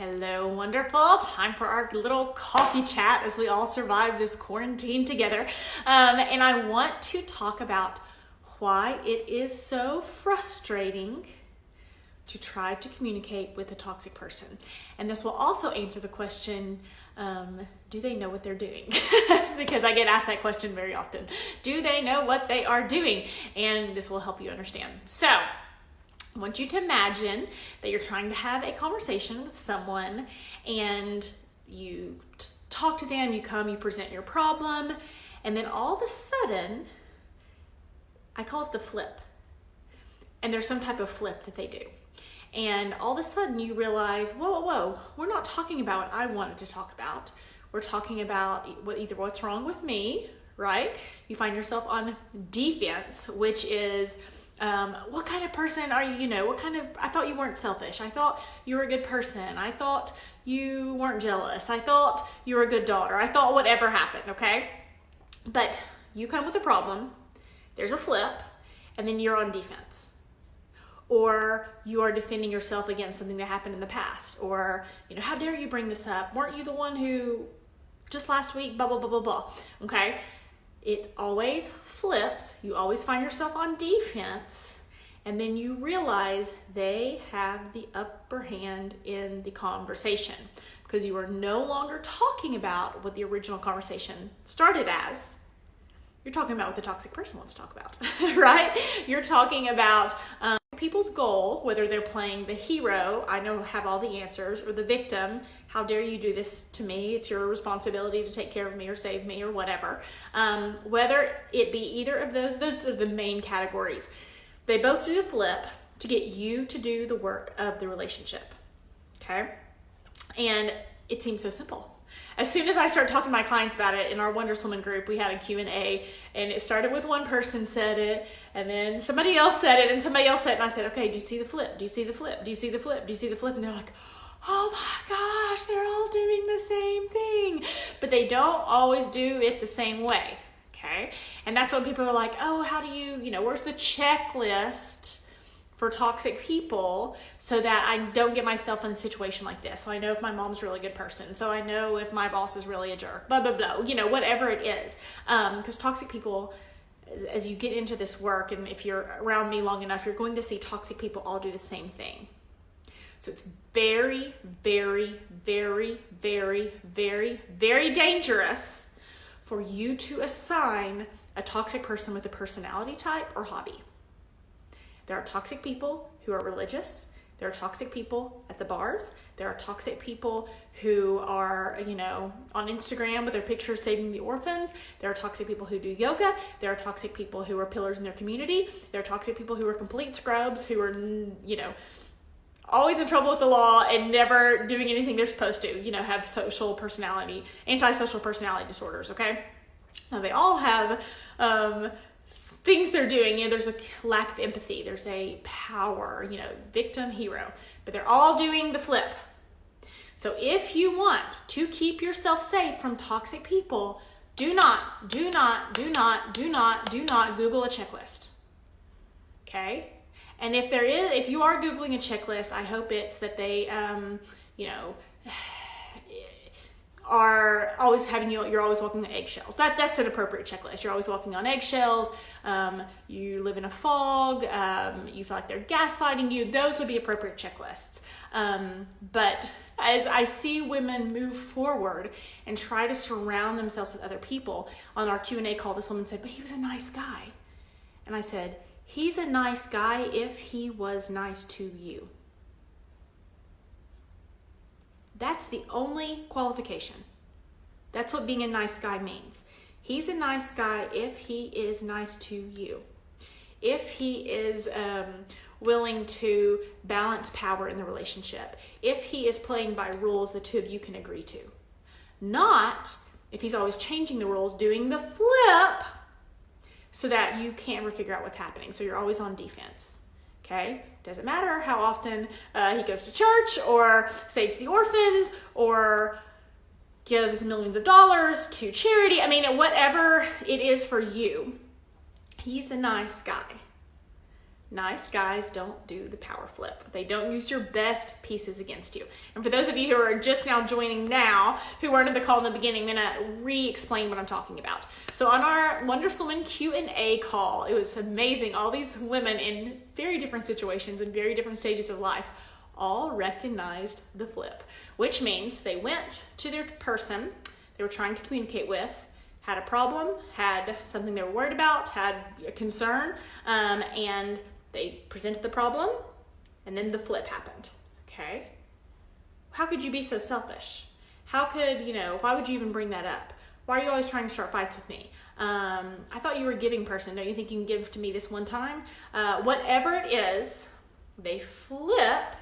Hello, wonderful. Time for our little coffee chat as we all survive this quarantine together. And I want to talk about why it is so frustrating to try to communicate with a toxic person. And this will also answer the question, do they know what they're doing? Because I get asked that question very often. Do they know what they are doing? And this will help you understand. So, I want you to imagine that you're trying to have a conversation with someone and you talk to them, you present your problem, and then all of a sudden, I call it the flip. And there's some type of flip that they do. And all of a sudden you realize, whoa, we're not talking about what I wanted to talk about. We're talking about what's wrong with me, right? You find yourself on defense, which is, what kind of person are you? I thought you weren't selfish. I thought you were a good person. I thought you weren't jealous. I thought you were a good daughter. I thought whatever happened, okay? But you come with a problem, there's a flip, and then you're on defense. Or you are defending yourself against something that happened in the past. Or, how dare you bring this up? Weren't you the one who just last week, blah, blah, blah, blah, blah, okay? It always flips. You always find yourself on defense, and then you realize they have the upper hand in the conversation because you are no longer talking about what the original conversation started as. You're talking about what the toxic person wants to talk about, right? You're talking about people's goal, whether they're playing the hero, I have all the answers, or the victim, how dare you do this to me? It's your responsibility to take care of me or save me or whatever. Whether it be either of those are the main categories. They both do the flip to get you to do the work of the relationship, okay? And it seems so simple. As soon as I start talking to my clients about it, in our Wondrous Woman group, we had a Q&A, and it started with one person said it, and then somebody else said it, and somebody else said it, and I said, okay, do you see the flip? Do you see the flip? Do you see the flip? Do you see the flip? And they're like, oh my gosh, they're all doing the same thing. But they don't always do it the same way, okay? And that's when people are like, oh, how do you, where's the checklist for toxic people so that I don't get myself in a situation like this? So I know if my mom's a really good person. So I know if my boss is really a jerk, blah, blah, blah, whatever it is. Because toxic people, as you get into this work, and if you're around me long enough, you're going to see toxic people all do the same thing. So it's very, very, very, very, very, very dangerous for you to assign a toxic person with a personality type or hobby. There are toxic people who are religious. There are toxic people at the bars. There are toxic people who are, on Instagram with their pictures saving the orphans. There are toxic people who do yoga. There are toxic people who are pillars in their community. There are toxic people who are complete scrubs, who are, always in trouble with the law and never doing anything they're supposed to, have antisocial personality disorders, okay? Now, they all have things they're doing. There's a lack of empathy. There's a power, victim, hero. But they're all doing the flip. So if you want to keep yourself safe from toxic people, do not Google a checklist. Okay? And if you are Googling a checklist, I hope it's that they, are always having you're always walking on eggshells. That's an appropriate checklist. You're always walking on eggshells. You live in a fog. You feel like they're gaslighting you. Those would be appropriate checklists. But as I see women move forward and try to surround themselves with other people, on our Q&A call, this woman said, but he was a nice guy. And I said, he's a nice guy if he was nice to you. That's the only qualification. That's what being a nice guy means. He's a nice guy if he is nice to you. If he is willing to balance power in the relationship. If he is playing by rules the two of you can agree to. Not if he's always changing the rules, doing the flip, so that you can't ever figure out what's happening. So you're always on defense. Okay? Doesn't matter how often he goes to church or saves the orphans or gives millions of dollars to charity. I mean, whatever it is for you, he's a nice guy. Nice guys don't do the power flip. They don't use your best pieces against you. And for those of you who are just now joining now, who weren't in the call in the beginning, I'm gonna re-explain what I'm talking about. So on our Wonderwoman Q&A call, it was amazing. All these women in very different situations and very different stages of life all recognized the flip, which means they went to their person they were trying to communicate with, had a problem, had something they were worried about, had a concern, and they presented the problem, and then the flip happened, okay? How could you be so selfish? How could, why would you even bring that up? Why are you always trying to start fights with me? I thought you were a giving person. Don't you think you can give to me this one time? Whatever it is, they flip,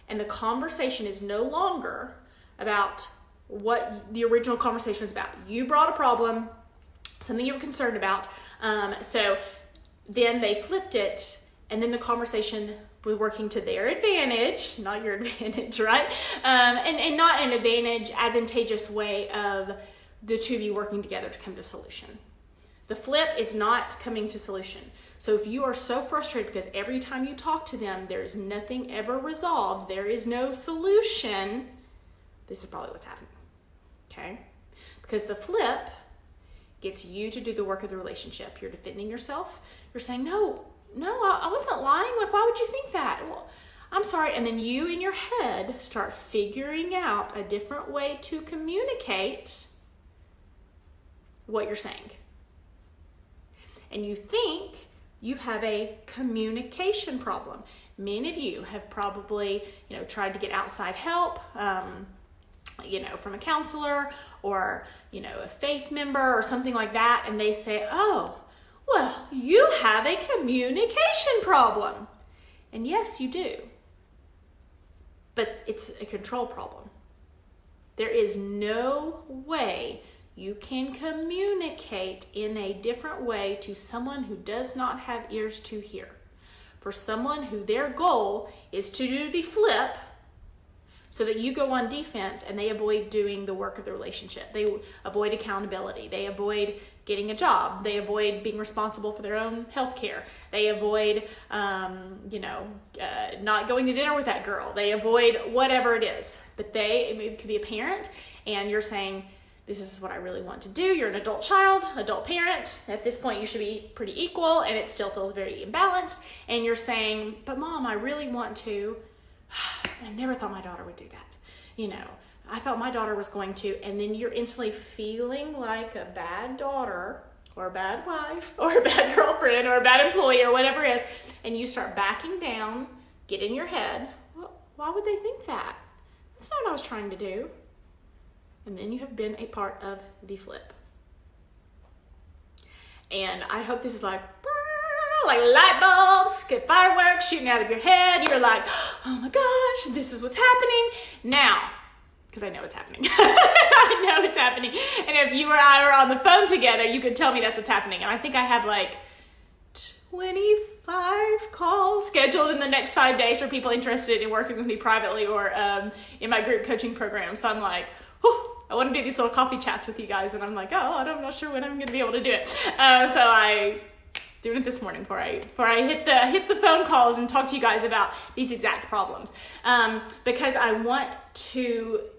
and the conversation is no longer about what the original conversation was about. You brought a problem, something you were concerned about, so then they flipped it, and then the conversation was working to their advantage, not your advantage, right? And not an advantageous way of the two of you working together to come to a solution. The flip is not coming to solution. So if you are so frustrated because every time you talk to them, there's nothing ever resolved, there is no solution, this is probably what's happening, okay? Because the flip gets you to do the work of the relationship. You're defending yourself. You're saying, no, I wasn't lying. Like, why would you think that? Well, I'm sorry. And then you in your head start figuring out a different way to communicate what you're saying. And you think you have a communication problem. Many of you have probably, tried to get outside help, from a counselor or, a faith member or something like that. And they say, oh, well, you have a communication problem. And yes, you do. But it's a control problem. There is no way you can communicate in a different way to someone who does not have ears to hear. For someone who their goal is to do the flip so that you go on defense and they avoid doing the work of the relationship. They avoid accountability. They avoid getting a job. They avoid being responsible for their own health care. They avoid, not going to dinner with that girl. They avoid whatever it is. But it could be a parent, and you're saying, this is what I really want to do. You're an adult child, adult parent. At this point, you should be pretty equal, and it still feels very imbalanced. And you're saying, but Mom, I really want to. I never thought my daughter would do that. I thought my daughter was going to, and then you're instantly feeling like a bad daughter or a bad wife or a bad girlfriend or a bad employee or whatever it is, and you start backing down, get in your head, well, why would they think that? That's not what I was trying to do. And then you have been a part of the flip. And I hope this is like light bulbs, get fireworks shooting out of your head. You're like, oh my gosh, this is what's happening. Now, because I know it's happening. I know it's happening. And if you or I were on the phone together, you could tell me that's what's happening. And I think I have like 25 calls scheduled in the next 5 days for people interested in working with me privately or in my group coaching program. So I'm like, whew, I want to do these little coffee chats with you guys. And I'm like, I'm not sure when I'm going to be able to do it. So I doing it this morning before I hit the phone calls and talk to you guys about these exact problems, because I want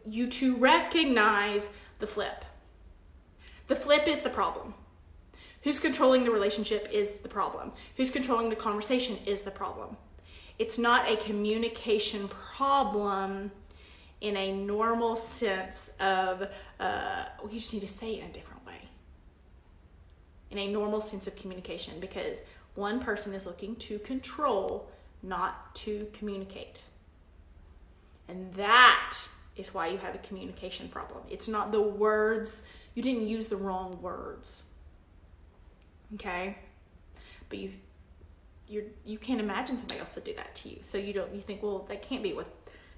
you to recognize the flip. The flip is the problem. Who's controlling the relationship is the problem. Who's controlling the conversation is the problem. It's not a communication problem in a normal sense of you just need to say it in a different way. In a normal sense of communication, because one person is looking to control, not to communicate. And that is why you have a communication problem. It's not the words, you didn't use the wrong words. Okay? But you can't imagine somebody else would do that to you. So you think, well, that can't be what.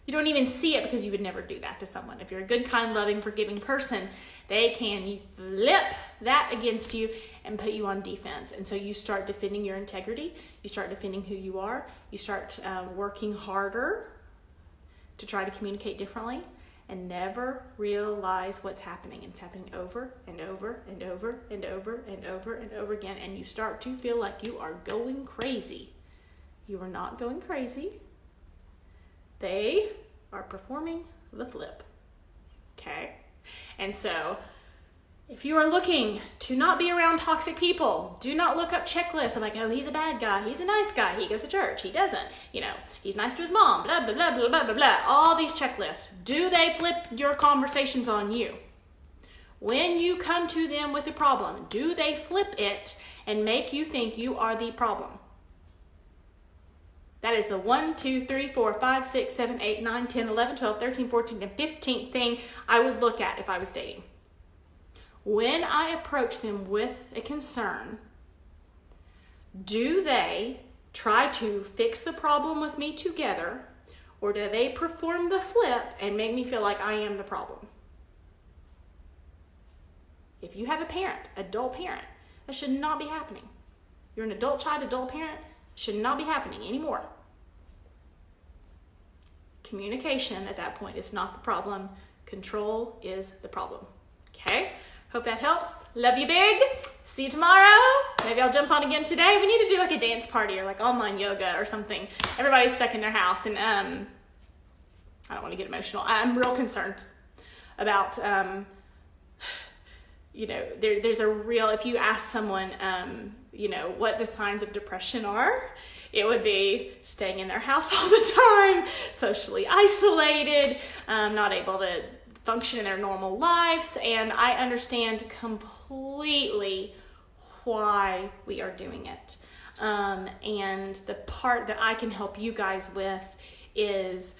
You don't even see it because you would never do that to someone. If you're a good, kind, loving, forgiving person, they can flip that against you and put you on defense. And so you start defending your integrity. You start defending who you are. You start working harder to try to communicate differently and never realize what's happening. It's happening over and over and over and over and over and over again. And you start to feel like you are going crazy You are not going crazy. They are performing the flip. Okay? And so, if you are looking to not be around toxic people, do not look up checklists of like, oh, he's a bad guy, he's a nice guy, he goes to church, he doesn't, he's nice to his mom, blah, blah, blah, blah, blah, blah, blah. All these checklists. Do they flip your conversations on you? When you come to them with a problem, do they flip it and make you think you are the problem? That is the 1, 2, 3, 4, 5, 6, 7, 8, 9, 10, 11, 12, 13, 14, and 15th thing I would look at if I was dating. When I approach them with a concern, do they try to fix the problem with me together, or do they perform the flip and make me feel like I am the problem? If you have a parent, adult parent, that should not be happening. You're an adult child, adult parent, should not be happening anymore. Communication at that point is not the problem. Control is the problem. Okay? Hope that helps. Love you big. See you tomorrow. Maybe I'll jump on again today. We need to do like a dance party or like online yoga or something. Everybody's stuck in their house, and I don't want to get emotional. I'm real concerned about there's a real, if you ask someone, what the signs of depression are, it would be staying in their house all the time, socially isolated, not able to function in their normal lives. And I understand completely why we are doing it. And the part that I can help you guys with is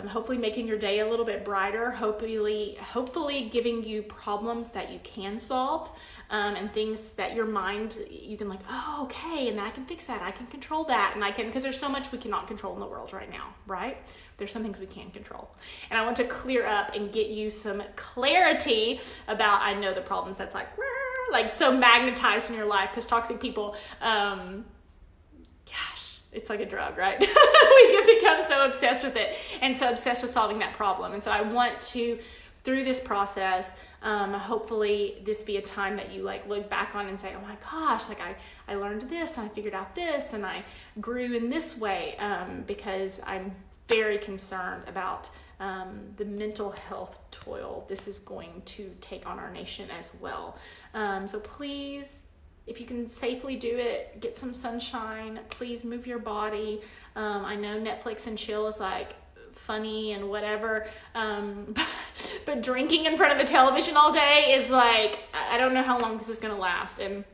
hopefully making your day a little bit brighter, hopefully giving you problems that you can solve, and things that your mind, you can like, oh, okay, and I can fix that, I can control that, and I can, because there's so much we cannot control in the world right now, right? There's some things we can control. And I want to clear up and get you some clarity about, I know the problems that's like so magnetized in your life, because toxic people, it's like a drug, right? We can become so obsessed with it and so obsessed with solving that problem. And so I want to, through this process, hopefully this be a time that you like look back on and say, oh my gosh, like I learned this and I figured out this and I grew in this way, because I'm very concerned about the mental health toil this is going to take on our nation as well. So please, if you can safely do it, get some sunshine. Please move your body. I know Netflix and chill is like funny and whatever, but drinking in front of a television all day is like, I don't know how long this is going to last. And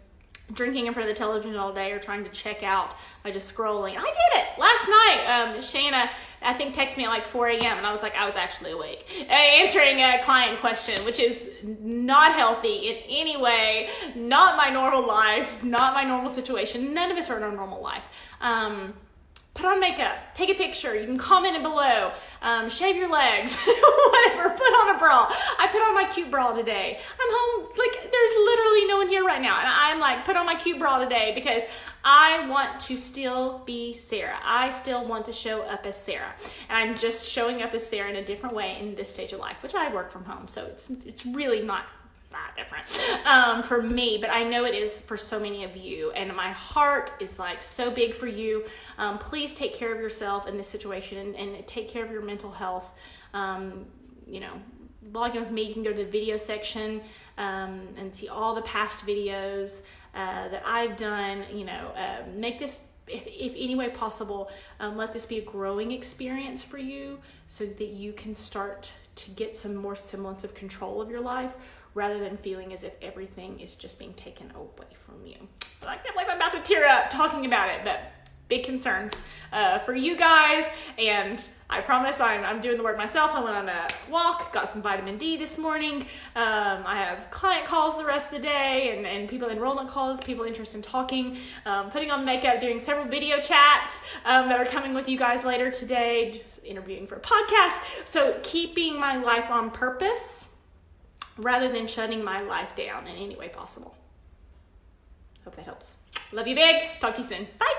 drinking in front of the television all day or trying to check out by just scrolling. I did it last night. Shayna, I think, texted me at like 4 a.m. and I was actually awake, answering a client question, which is not healthy in any way, not my normal life, not my normal situation. None of us are in our normal life. Put on makeup, take a picture, you can comment it below, shave your legs, whatever, put on a bra. I put on my cute bra today. I'm home, like there's literally no one here right now. And I'm like, put on my cute bra today because I want to still be Sarah. I still want to show up as Sarah. And I'm just showing up as Sarah in a different way in this stage of life, which I work from home. So it's really not that different for me, but I know it is for so many of you, and my heart is like so big for you. Please take care of yourself in this situation and take care of your mental health. Log in with me. You can go to the video section and see all the past videos that I've done. Make this, if any way possible, let this be a growing experience for you so that you can start to get some more semblance of control of your life, rather than feeling as if everything is just being taken away from you. But I can't believe I'm about to tear up talking about it, but big concerns for you guys. And I promise I'm doing the work myself. I went on a walk, got some vitamin D this morning. I have client calls the rest of the day and people enrollment calls, people interested in talking, putting on makeup, doing several video chats that are coming with you guys later today, just interviewing for a podcast. So keeping my life on purpose rather than shutting my life down in any way possible. Hope that helps. Love you big. Talk to you soon. Bye.